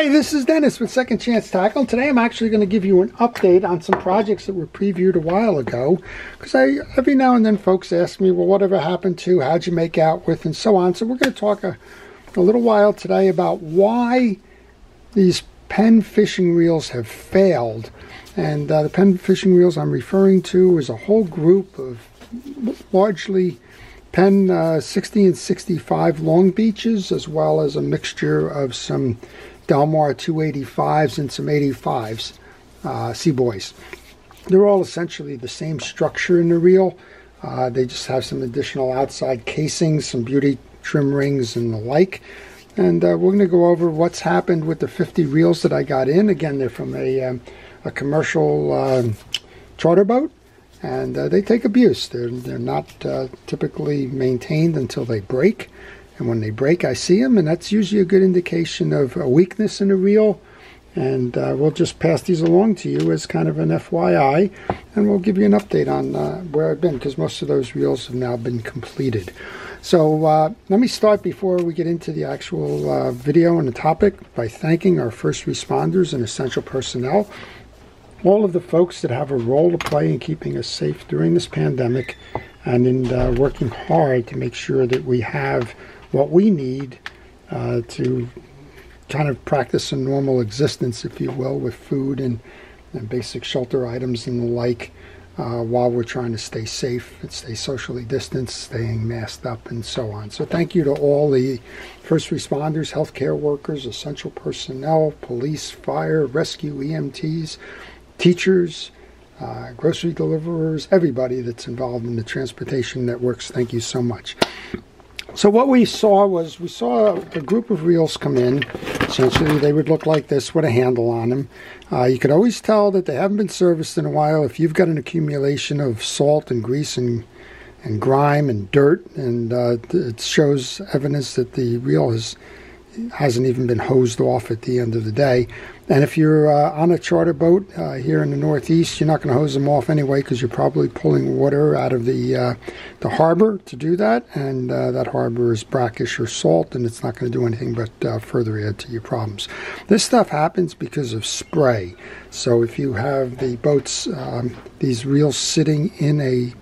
Hey, this is Dennis with Second Chance Tackle. Today I'm actually going to give you an update on some projects that were previewed a while ago. Because every now and then folks ask me, well, whatever happened to, how'd you make out with, and so on. So we're going to talk a little while today about why these Penn fishing reels have failed. And the Penn fishing reels I'm referring to is a whole group of largely Penn 60 and 65 long beaches, as well as a mixture of some Delmar 285s and some 85s, Seaboys. They're all essentially the same structure in the reel. They just have some additional outside casings, some beauty trim rings and the like. And we're going to go over what's happened with the 50 reels that I got in. Again, they're from a commercial charter boat, and they take abuse. They're not typically maintained until they break. And when they break, I see them, and that's usually a good indication of a weakness in a reel. And we'll just pass these along to you as kind of an FYI, and we'll give you an update on where I've been, because most of those reels have now been completed. So let me start before we get into the actual video and the topic by thanking our first responders and essential personnel, all of the folks that have a role to play in keeping us safe during this pandemic, and in working hard to make sure that we have what we need to kind of practice a normal existence, if you will, with food and basic shelter items and the like, while we're trying to stay safe and stay socially distanced, staying masked up, and so on. So thank you to all the first responders, healthcare workers, essential personnel, police, fire, rescue, EMTs, teachers, grocery deliverers, everybody that's involved in the transportation networks. Thank you so much. So what we saw was, a group of reels come in. Essentially, they would look like this with a handle on them. You could always tell that they haven't been serviced in a while if you've got an accumulation of salt and grease and grime and dirt, and it shows evidence that the reel hasn't even been hosed off at the end of the day. And if you're on a charter boat here in the Northeast, you're not going to hose them off anyway, because you're probably pulling water out of the harbor to do that, and that harbor is brackish or salt, and it's not going to do anything but further add to your problems. This stuff happens because of spray. So if you have the boats, these reels sitting in a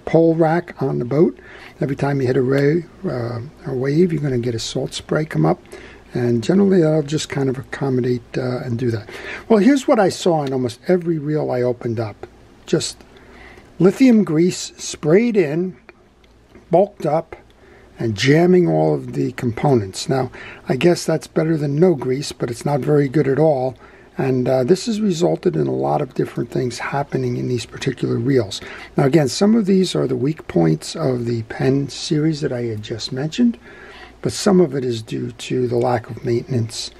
pole rack on the boat, every time you hit a wave, you're going to get a salt spray come up, and generally that'll just kind of accommodate and do that. Well, here's what I saw in almost every reel I opened up. Just lithium grease sprayed in, bulked up, and jamming all of the components. Now, I guess that's better than no grease, but it's not very good at all. And this has resulted in a lot of different things happening in these particular reels. Now again, some of these are the weak points of the Penn series that I had just mentioned, but some of it is due to the lack of maintenance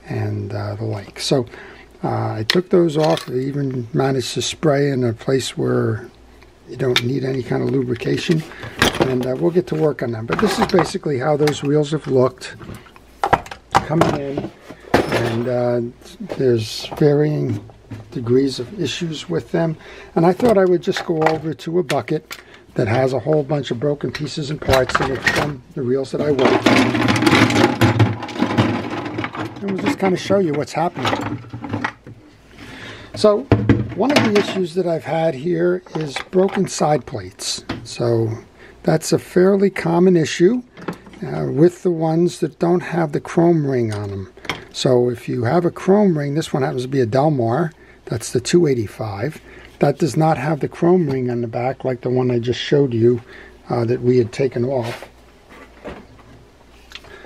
and the like. So I took those off. I even managed to spray in a place where you don't need any kind of lubrication, and we'll get to work on them. But this is basically how those reels have looked coming in. And there's varying degrees of issues with them. And I thought I would just go over to a bucket that has a whole bunch of broken pieces and parts in it from the reels that I worked on. And we'll just kind of show you what's happening. So one of the issues that I've had here is broken side plates. So that's a fairly common issue with the ones that don't have the chrome ring on them. So if you have a chrome ring, this one happens to be a Delmar, that's the 285. That does not have the chrome ring on the back like the one I just showed you that we had taken off.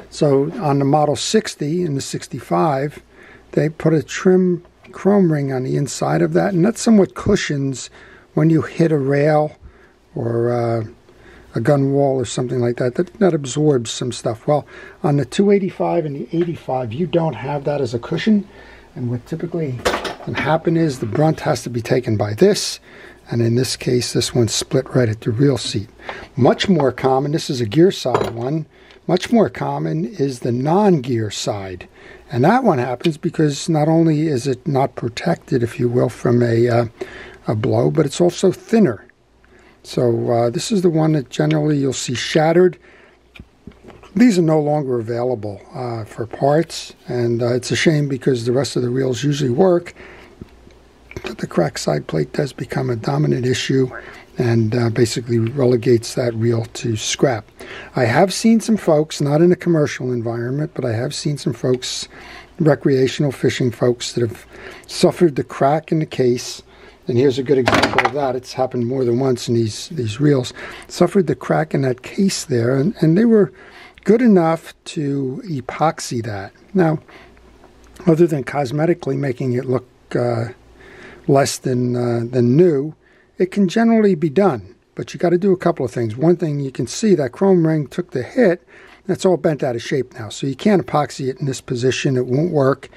So on the Model 60 and the 65, they put a trim chrome ring on the inside of that, and that somewhat cushions when you hit a rail or a gun wall or something like that, that absorbs some stuff. Well, on the 285 and the 85, you don't have that as a cushion, and what typically can happen is the brunt has to be taken by this, and in this case, this one's split right at the reel seat. Much more common, this is a gear side one, much more common is the non-gear side, and that one happens because not only is it not protected, if you will, from a blow, but it's also thinner. So this is the one that generally you'll see shattered. These are no longer available for parts, and it's a shame because the rest of the reels usually work, but the cracked side plate does become a dominant issue and basically relegates that reel to scrap. I have seen some folks, not in a commercial environment, but I have seen some folks, recreational fishing folks, that have suffered the crack in the case. And here's a good example of that. It's happened more than once in these reels. Suffered the crack in that case there, and they were good enough to epoxy that. Now, other than cosmetically making it look less than new, it can generally be done. But you got to do a couple of things. One thing, you can see that chrome ring took the hit. That's all bent out of shape now. So you can't epoxy it in this position. It won't work,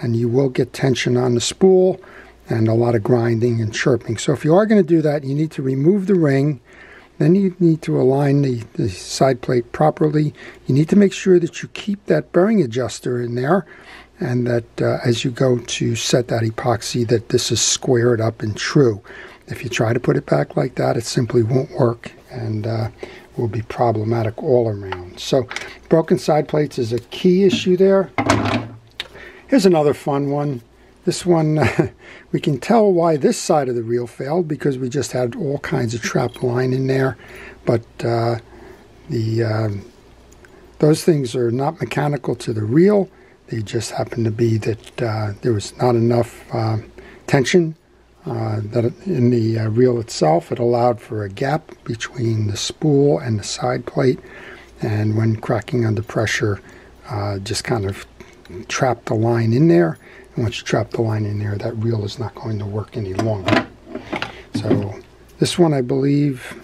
and you will get tension on the spool and a lot of grinding and chirping. So if you are going to do that, you need to remove the ring. Then you need to align the side plate properly. You need to make sure that you keep that bearing adjuster in there, and that as you go to set that epoxy, that this is squared up and true. If you try to put it back like that, it simply won't work, and will be problematic all around. So broken side plates is a key issue there. Here's another fun one. This one, we can tell why this side of the reel failed because we just had all kinds of trapped line in there. But those things are not mechanical to the reel. They just happen to be that there was not enough tension that in the reel itself. It allowed for a gap between the spool and the side plate, and when cracking under pressure, just kind of trapped the line in there. And once you trap the line in there, that reel is not going to work any longer. So this one, I believe,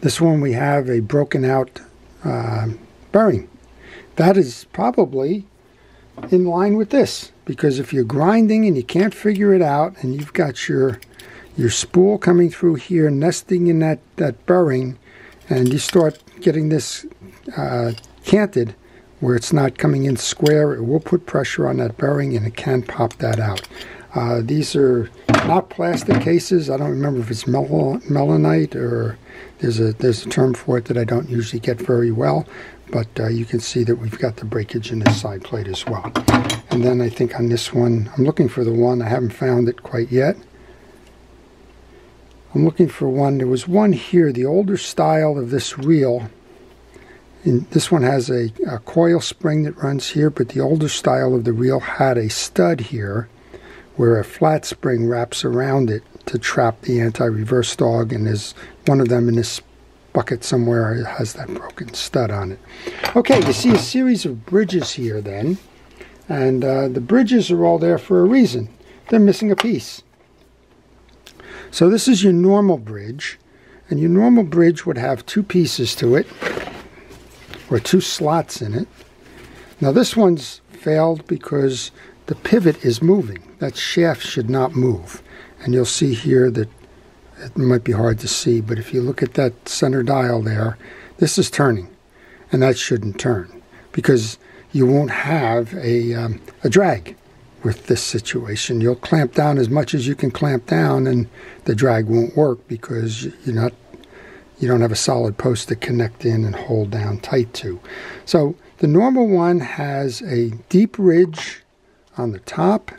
this one we have a broken out bearing. That is probably in line with this, because if you're grinding and you can't figure it out, and you've got your spool coming through here, nesting in that bearing, and you start getting this canted, where it's not coming in square, it will put pressure on that bearing and it can pop that out. These are not plastic cases. I don't remember if it's melanite or there's a term for it that I don't usually get very well, but you can see that we've got the breakage in this side plate as well. And then I think on this one, I'm looking for the one, I haven't found it quite yet. I'm looking for one, there was one here, the older style of this reel. And this one has a coil spring that runs here, but the older style of the reel had a stud here where a flat spring wraps around it to trap the anti-reverse dog, and there's one of them in this bucket somewhere that has that broken stud on it. Okay, you see a series of bridges here then, and the bridges are all there for a reason. They're missing a piece. So this is your normal bridge, and your normal bridge would have two pieces to it, or two slots in it. Now this one's failed because the pivot is moving. That shaft should not move. And you'll see here that it might be hard to see, but if you look at that center dial there, this is turning, and that shouldn't turn because you won't have a drag with this situation. You'll clamp down as much as you can clamp down, and the drag won't work because you don't have a solid post to connect in and hold down tight to. So the normal one has a deep ridge on the top.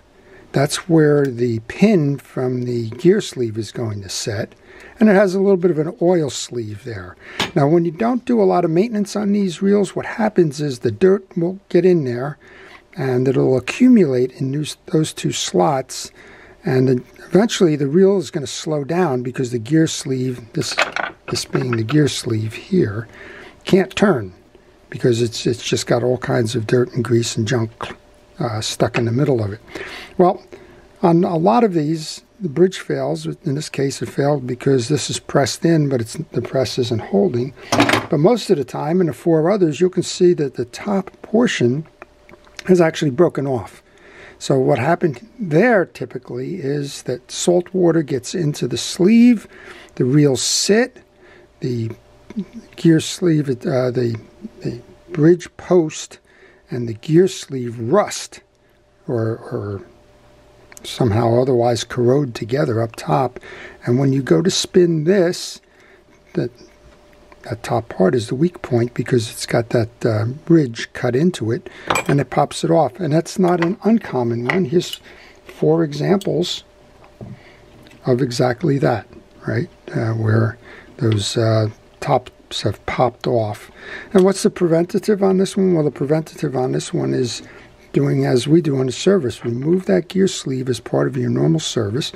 That's where the pin from the gear sleeve is going to set. And it has a little bit of an oil sleeve there. Now when you don't do a lot of maintenance on these reels, what happens is the dirt will get in there and it'll accumulate in those two slots. And eventually the reel is going to slow down because the gear sleeve, this being the gear sleeve here, can't turn because it's just got all kinds of dirt and grease and junk stuck in the middle of it. Well, on a lot of these, the bridge fails. In this case, it failed because this is pressed in, but the press isn't holding. But most of the time, in the four others, you can see that the top portion has actually broken off. So what happened there typically is that salt water gets into the sleeve, the reels sit, the gear sleeve, the bridge post and the gear sleeve rust or somehow otherwise corrode together up top. And when you go to spin this, that that top part is the weak point because it's got that ridge cut into it, and it pops it off. And that's not an uncommon one. Here's 4 examples of exactly that, right? Where those tops have popped off. And what's the preventative on this one? Well, the preventative on this one is doing as we do on the service. Remove that gear sleeve as part of your normal service.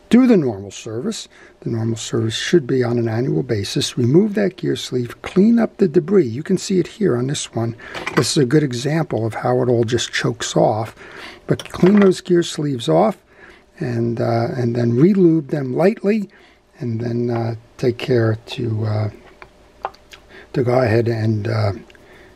Do the normal service. The normal service should be on an annual basis. Remove that gear sleeve. Clean up the debris. You can see it here on this one. This is a good example of how it all just chokes off. But clean those gear sleeves off, and then re-lube them lightly, and then take care to go ahead and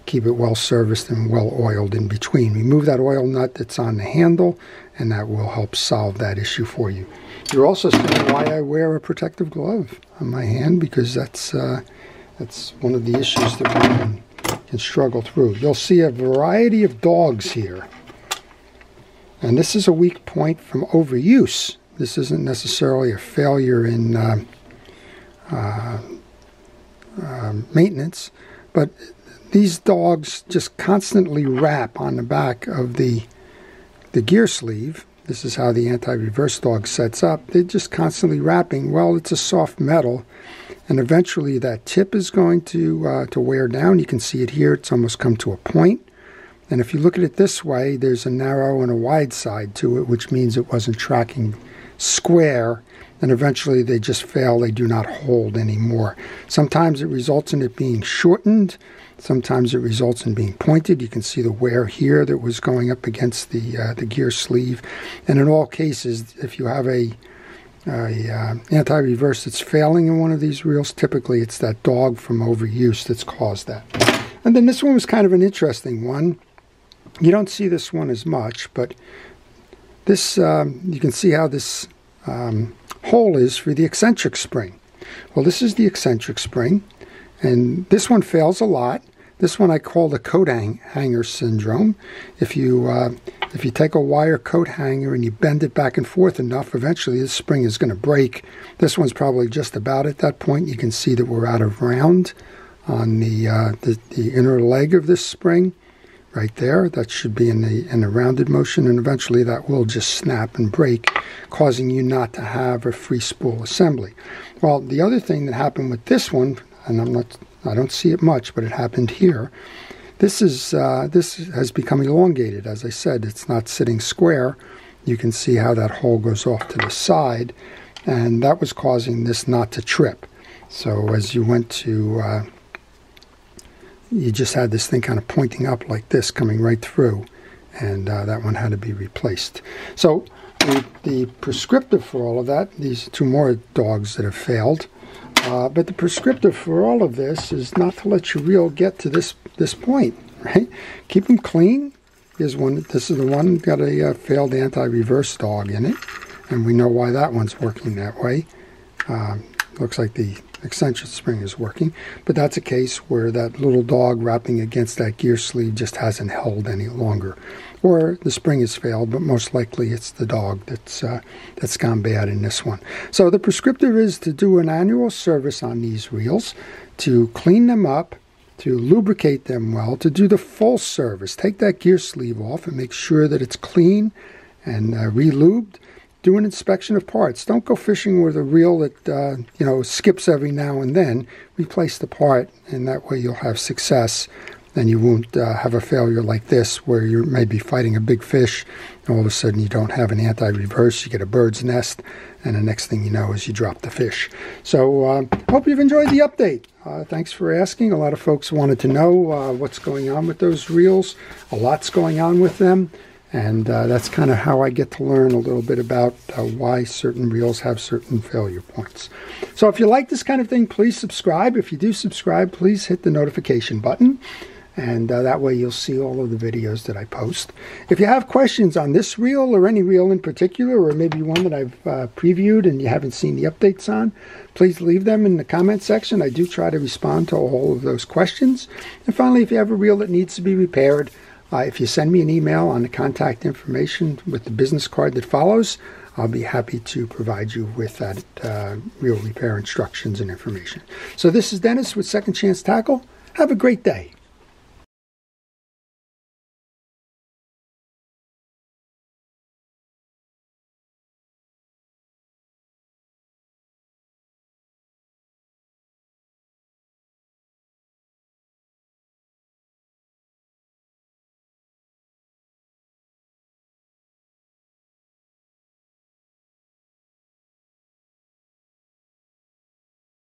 keep it well serviced and well oiled in between. Remove that oil nut that's on the handle, and that will help solve that issue for you. You're also seeing why I wear a protective glove on my hand, because that's one of the issues that we can struggle through. You'll see a variety of dogs here, and this is a weak point from overuse. This isn't necessarily a failure in maintenance, but these dogs just constantly wrap on the back of the gear sleeve. This is how the anti-reverse dog sets up. They're just constantly wrapping. Well, it's a soft metal, and eventually that tip is going to wear down. You can see it here. It's almost come to a point. And if you look at it this way, there's a narrow and a wide side to it, which means it wasn't tracking square, and eventually they just fail. They do not hold anymore. Sometimes it results in it being shortened. Sometimes it results in being pointed. You can see the wear here that was going up against the gear sleeve. And in all cases, if you have a anti-reverse that's failing in one of these reels, typically it's that dog from overuse that's caused that. And then this one was kind of an interesting one. You don't see this one as much, but this you can see how this hole is for the eccentric spring. Well, this is the eccentric spring, and this one fails a lot. This one I call the coat hanger syndrome. If you take a wire coat hanger and you bend it back and forth enough, eventually this spring is going to break. This one's probably just about at that point. You can see that we're out of round on the inner leg of this spring. Right there, that should be in the rounded motion, and eventually that will just snap and break, causing you not to have a free spool assembly. Well, the other thing that happened with this one, and I don't see it much, but it happened here. This has become elongated. As I said, it's not sitting square. You can see how that hole goes off to the side, and that was causing this not to trip. So as you went to you just had this thing kind of pointing up like this, coming right through, and that one had to be replaced. So the prescriptive for all of that, these 2 more dogs that have failed, but the prescriptive for all of this is not to let your reel get to this point, right? Keep them clean. Here's one. This is the one got a failed anti-reverse dog in it, and we know why that one's working that way. Looks like the eccentric spring is working, but that's a case where that little dog wrapping against that gear sleeve just hasn't held any longer, or the spring has failed, but most likely it's the dog that's gone bad in this one. So the prescriptive is to do an annual service on these reels, to clean them up, to lubricate them well, to do the full service. Take that gear sleeve off and make sure that it's clean and re-lubed. Do an inspection of parts. Don't go fishing with a reel that skips every now and then. Replace the part, and that way you'll have success, and you won't have a failure like this where you may be fighting a big fish, and all of a sudden you don't have an anti-reverse. You get a bird's nest, and the next thing you know is you drop the fish. So hope you've enjoyed the update. Thanks for asking. A lot of folks wanted to know what's going on with those reels. A lot's going on with them. And that's kind of how I get to learn a little bit about why certain reels have certain failure points. So if you like this kind of thing, please subscribe. If you do subscribe, please hit the notification button. And that way you'll see all of the videos that I post. If you have questions on this reel or any reel in particular, or maybe one that I've previewed and you haven't seen the updates on, please leave them in the comment section. I do try to respond to all of those questions. And finally, if you have a reel that needs to be repaired, If you send me an email on the contact information with the business card that follows, I'll be happy to provide you with that reel repair instructions and information. So this is Dennis with Second Chance Tackle. Have a great day.